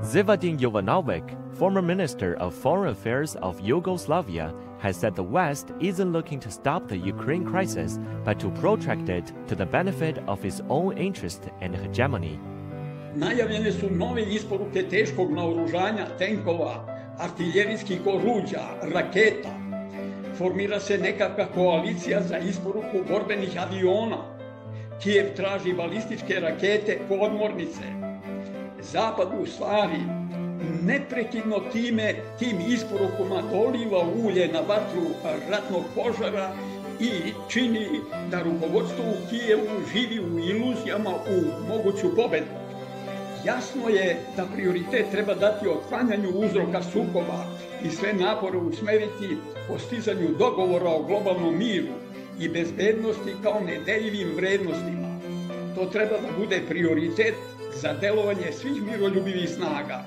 Zivadin Jovanovic, former Minister of Foreign Affairs of Yugoslavia, has said the West isn't looking to stop the Ukraine crisis, but to protract it to the benefit of its own interest and hegemony. Najavljene su nove isporuke teškog naoružanja, tenkova, artiljerijskih oruđa, raketa. Formira se nekakva koalicija za isporuku borbenih aviona. Kijev traži balističke rakete, podmornice. Zapad u stvari neprekidno tim isporukama doliva ulje na vatru ratnog požara i čini da rukovodstvo u Kijevu živi u iluzijama u moguću pobedu. Jasno je da prioritet treba dati otklanjanju uzroka sukoba i sve napore usmeriti postizanju dogovora o globalnom miru i bezbednosti kao nedeljivim vrednostima. To treba da bude prioritet za delovanje svih miroljubivih snaga.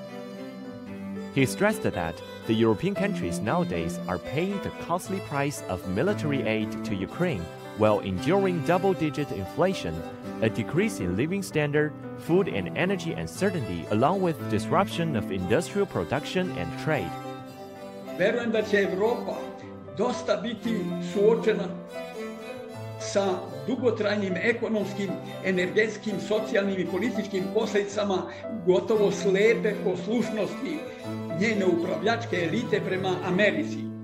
He stressed that the European countries nowadays are paying the costly price of military aid to Ukraine while enduring double-digit inflation, a decrease in living standard, food and energy uncertainty, along with disruption of industrial production and trade. Verujem da će Evropa dosta biti suočena sa dugotrajnim ekonomskim, energetskim, socijalnim i političkim posljedicama gotovo slepe poslušnosti njene upravljačke elite prema Americi.